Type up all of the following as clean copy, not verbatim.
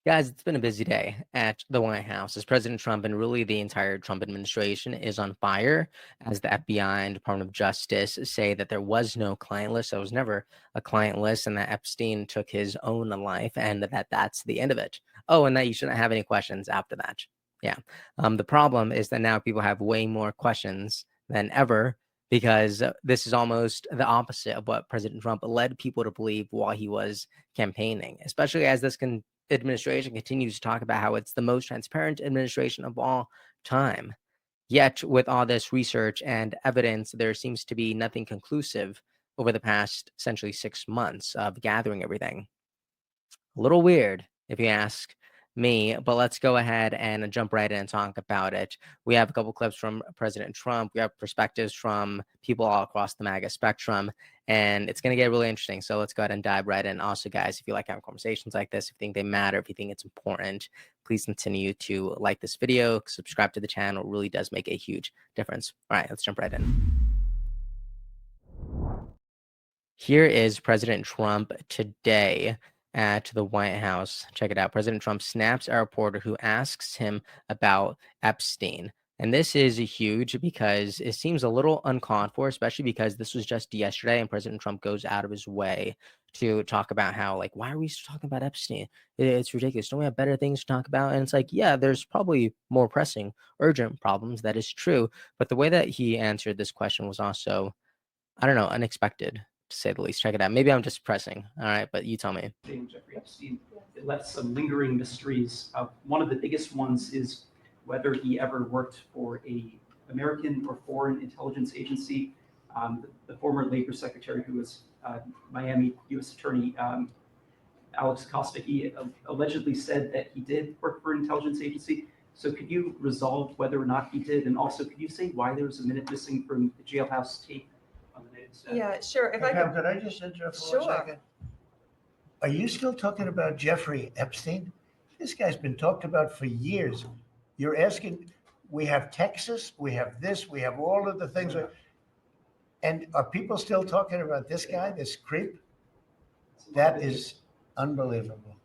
Guys, it's been a busy day at the White House as President Trump and really the entire Trump administration is on fire as the FBI and Department of Justice say that there was no client list. There was never a client list and that Epstein took his own life and that's the end of it. Oh, and that you shouldn't have any questions after that. Yeah. The problem is that now people have way more questions than ever because this is almost the opposite of what President Trump led people to believe while he was campaigning, especially as this administration continues to talk about how it's the most transparent administration of all time. Yet, with all this research and evidence, there seems to be nothing conclusive over the past essentially 6 months of gathering everything. A little weird, if you ask me, but let's go ahead and jump right in and talk about it. We have a couple clips from President Trump. We have perspectives from people all across the MAGA spectrum, and it's going to get really interesting. So let's go ahead and dive right in. Also, guys, if you like having conversations like this, if you think they matter, if you think it's important, please continue to like this video, subscribe to the channel. It really does make a huge difference. All right, let's jump right in. Here is President Trump today at the White House. Check it out. President Trump snaps a reporter who asks him about Epstein. And this is huge because it seems a little uncalled for, especially because this was just yesterday and President Trump goes out of his way to talk about how, like, why are we still talking about Epstein? It's ridiculous. Don't we have better things to talk about? And it's like, yeah, there's probably more pressing, urgent problems. That is true. But the way that he answered this question was also, I don't know, unexpected, to say the least. Check it out. Maybe I'm just pressing. All right, but you tell me. Jeffrey Epstein, it left some lingering mysteries. One of the biggest ones is whether he ever worked for a American or foreign intelligence agency. The former labor secretary, who was Miami U.S. Attorney Alex Costa, he allegedly said that he did work for an intelligence agency. So could you resolve whether or not he did? And also, could you say why there was a minute missing from the jailhouse tape? Yeah, sure. If could I just interrupt for 1 second? Are you still talking about Jeffrey Epstein? This guy's been talked about for years. You're asking, we have Texas, we have this, we have all of the things. And are people still talking about this guy, this creep? That is unbelievable.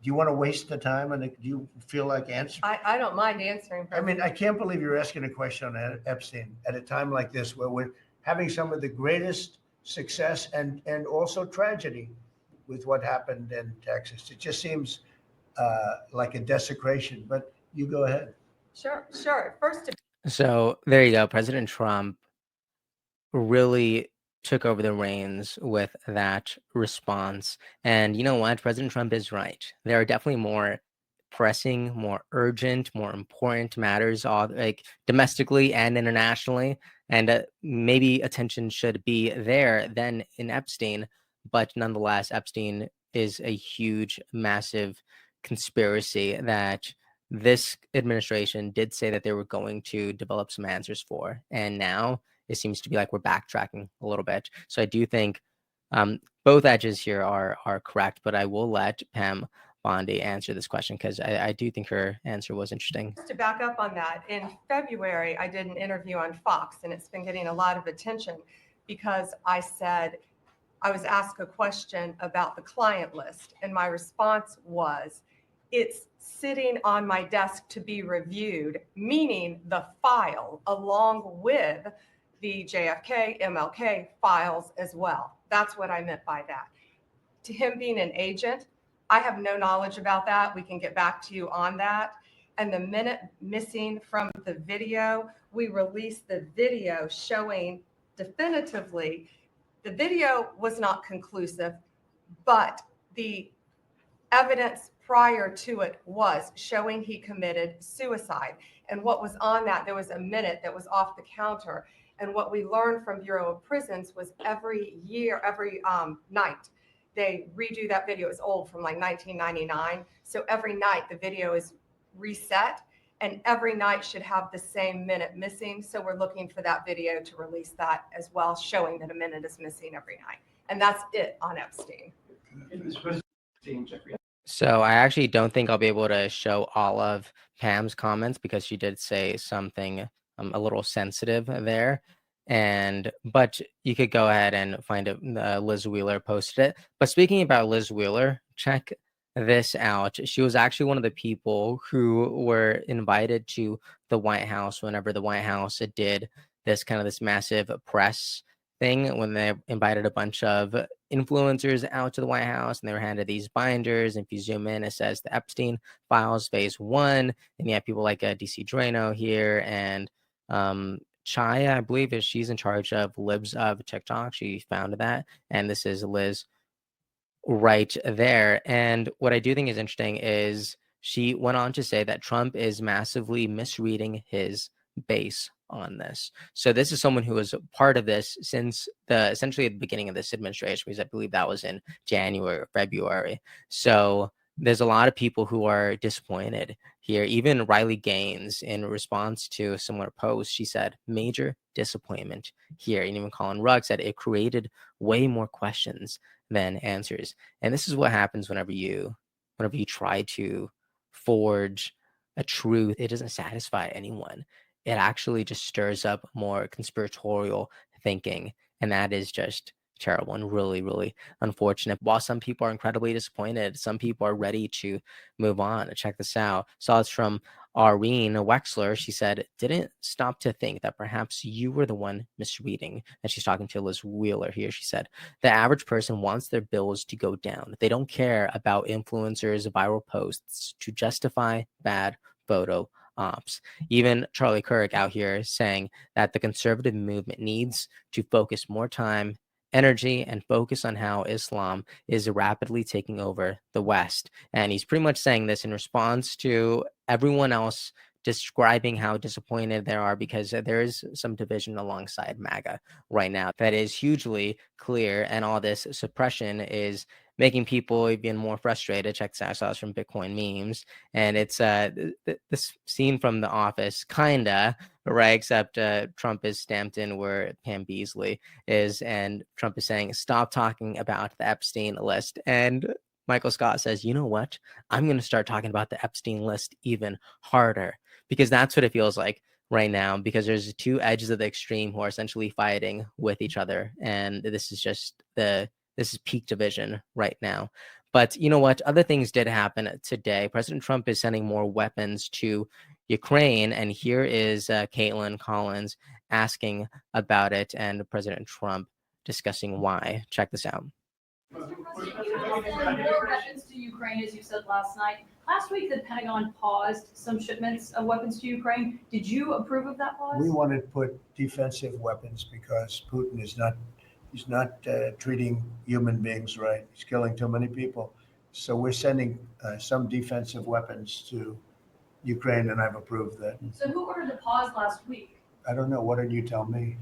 Do you want to waste the time and do you feel like answering? I don't mind answering. I mean, I can't believe you're asking a question on Epstein at a time like this where we're having some of the greatest success and also tragedy with what happened in Texas. It just seems like a desecration, but you go ahead. Sure. So there you go. President Trump really took over the reins with that response. And you know what? President Trump is right. There are definitely more pressing, more urgent, more important matters, all like domestically and internationally, and maybe attention should be there than in Epstein. But nonetheless, Epstein is a huge, massive conspiracy that this administration did say that they were going to develop some answers for, and now it seems to be like we're backtracking a little bit. So I do think both edges here are correct, but I will let Pam Bondi answer this question because I do think her answer was interesting. Just to back up on that, in February, I did an interview on Fox, and it's been getting a lot of attention because I said I was asked a question about the client list, and my response was, it's sitting on my desk to be reviewed, meaning the file along with the JFK, MLK files as well. That's what I meant by that. To him being an agent, I have no knowledge about that. We can get back to you on that. And the minute missing from the video, we released the video showing definitively the video was not conclusive, but the evidence prior to it was showing he committed suicide. And what was on that, there was a minute that was off the counter. And what we learned from Bureau of Prisons was every night, they redo that video. It's old, from like 1999. So every night the video is reset, and every night should have the same minute missing. So we're looking for that video to release that as well, showing that a minute is missing every night. And that's it on Epstein. So I actually don't think I'll be able to show all of Pam's comments because she did say something a little sensitive there. But you could go ahead and find it. Liz Wheeler posted it. But speaking about Liz Wheeler, check this out. She was actually one of the people who were invited to the White House whenever the White House did this massive press thing when they invited a bunch of influencers out to the White House and they were handed these binders. And if you zoom in, it says the Epstein files phase one. And you have people like DC Drano here and Chaya, I believe is she's in charge of Libs of TikTok. She founded that. And this is Liz right there. And what I do think is interesting is she went on to say that Trump is massively misreading his base on this. So this is someone who was a part of this since essentially at the beginning of this administration, because I believe that was in January or February. So there's a lot of people who are disappointed here. Even Riley Gaines, in response to a similar post, she said, major disappointment here. And even Colin Rugg said it created way more questions than answers. And this is what happens whenever you try to forge a truth. It doesn't satisfy anyone. It actually just stirs up more conspiratorial thinking. And that is just terrible and really, really unfortunate. While some people are incredibly disappointed, some people are ready to move on. Check this out. Saw this from Arene Wexler. She said, didn't stop to think that perhaps you were the one misreading. And she's talking to Liz Wheeler here. She said, the average person wants their bills to go down. They don't care about influencers' viral posts to justify bad photo ops. Even Charlie Kirk out here saying that the conservative movement needs to focus more time, energy, and focus on how Islam is rapidly taking over the West. And he's pretty much saying this in response to everyone else describing how disappointed they are because there is some division alongside MAGA right now that is hugely clear, and all this suppression is making people even more frustrated. Check this out. I saw this from Bitcoin memes, and it's this scene from The Office, kinda, right? Except Trump is stamped in where Pam Beasley is, and Trump is saying, "Stop talking about the Epstein list." And Michael Scott says, "You know what? I'm going to start talking about the Epstein list even harder," because that's what it feels like right now. Because there's two edges of the extreme who are essentially fighting with each other, and this is peak division right now. But you know what? Other things did happen today. President Trump is sending more weapons to Ukraine, and here is Caitlin Collins asking about it, and President Trump discussing why. Check this out. Mr. President, you have sent more weapons to Ukraine, as you said last night. Last week, the Pentagon paused some shipments of weapons to Ukraine. Did you approve of that pause? We wanted to put defensive weapons because Putin is not, he's not treating human beings right. He's killing too many people. So we're sending some defensive weapons to Ukraine, and I've approved that. So who ordered the pause last week? I don't know. What did you tell me?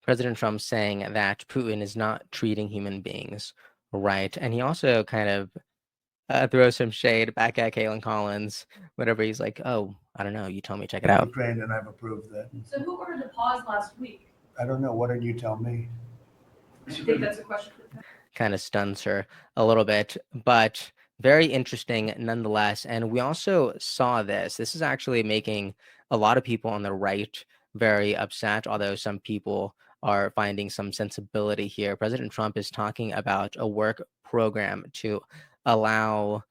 President Trump saying that Putin is not treating human beings right. And he also kind of throws some shade back at Caitlin Collins, whatever. He's like, oh, I don't know. You tell me, check it out. Ukraine, and I've approved that. So who ordered the pause last week? I don't know. What did you tell me? I think that's a question for the Kind of stuns her a little bit, but very interesting nonetheless. And we also saw this. This is actually making a lot of people on the right very upset, although some people are finding some sensibility here. President Trump is talking about a work program to allow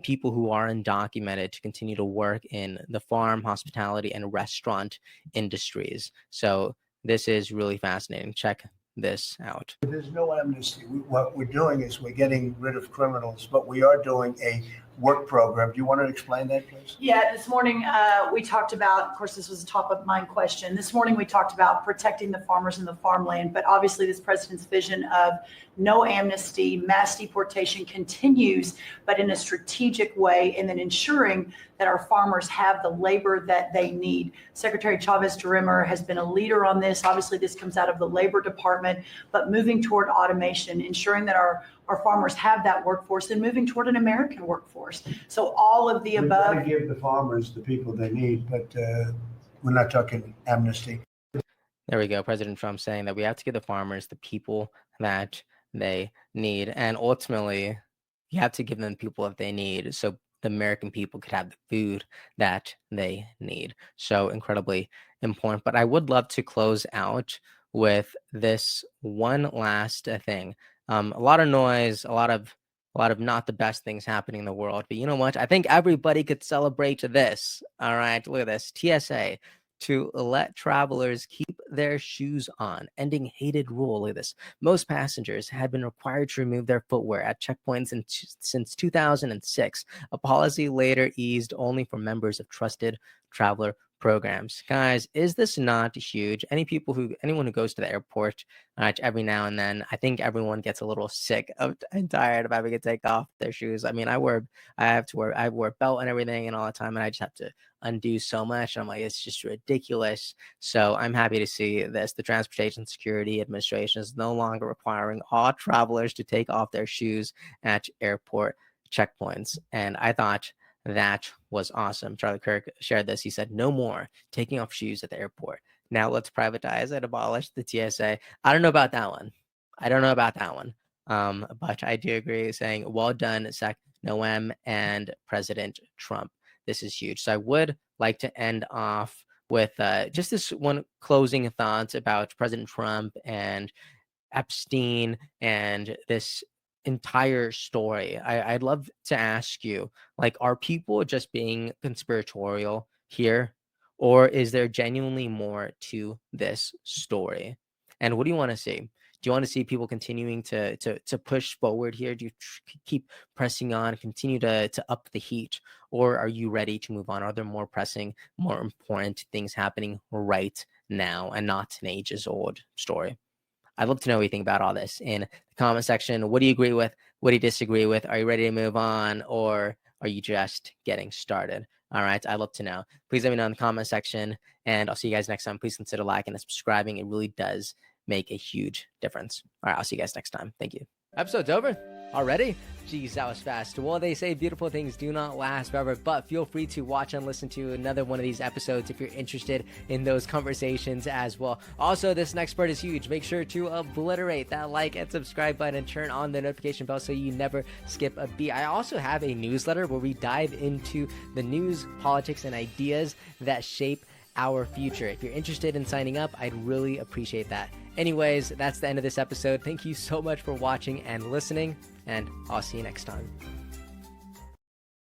people who are undocumented to continue to work in the farm, hospitality, and restaurant industries. So this is really fascinating. Check this out. There's no amnesty. What we're doing is we're getting rid of criminals, but we are doing a work program. Do you want to explain that, please? Yeah, this morning we talked about, of course, this was a top of mind question. This morning we talked about protecting the farmers and the farmland, but obviously this president's vision of no amnesty, mass deportation continues, but in a strategic way, and then ensuring that our farmers have the labor that they need. Secretary Chavez-DeRimmer has been a leader on this. Obviously, this comes out of the Labor Department, but moving toward automation, ensuring that our farmers have that workforce and moving toward an American workforce. So all of the above. We want to give the farmers the people they need, but we're not talking amnesty. There we go. President Trump saying that we have to give the farmers the people that they need. And ultimately, you have to give them the people that they need so the American people could have the food that they need. So incredibly important. But I would love to close out with this one last thing. A lot of noise, a lot of a lot of not the best things happening in the world. But you know what? I think everybody could celebrate this. All right, look at this. TSA to let travelers keep their shoes on, ending hated rule. Look at this. Most passengers had been required to remove their footwear at checkpoints since 2006, a policy later eased only for members of trusted traveler programs. Guys, is this not huge? Anyone who goes to the airport every now and then, I think everyone gets a little sick of and tired of having to take off their shoes. I mean, I wear a belt and everything and all the time, and I just have to undo so much. I'm like, it's just ridiculous. So I'm happy to see this. The Transportation Security Administration is no longer requiring all travelers to take off their shoes at airport checkpoints. And I thought that was awesome. Charlie Kirk shared this. He said, no more taking off shoes at the airport. Now let's privatize and abolish the TSA. I don't know about that one. But I do agree saying, well done, Sec Noem and President Trump. This is huge. So I would like to end off with just this one closing thought about President Trump and Epstein and this entire story. I'd love to ask you, like, are people just being conspiratorial here, or is there genuinely more to this story? And what do you want to see? Do you want to see people continuing to push forward here? Do you keep pressing on, continue to up the heat, or are you ready to move on? Are there more pressing, more important things happening right now and not an ages old story? I'd love to know what you think about all this in the comment section. What do you agree with? What do you disagree with? Are you ready to move on, or are you just getting started? All right, I'd love to know. Please let me know in the comment section, and I'll see you guys next time. Please consider liking and subscribing. It really does make a huge difference. All right, I'll see you guys next time. Thank you. Episode's over already? Jeez, that was fast. Well, they say beautiful things do not last forever, but feel free to watch and listen to another one of these episodes if you're interested in those conversations as well. Also, this next part is huge. Make sure to obliterate that like and subscribe button and turn on the notification bell so you never skip a beat. I also have a newsletter where we dive into the news, politics, and ideas that shape our future. If you're interested in signing up, I'd really appreciate that. Anyways, that's the end of this episode. Thank you so much for watching and listening, and I'll see you next time.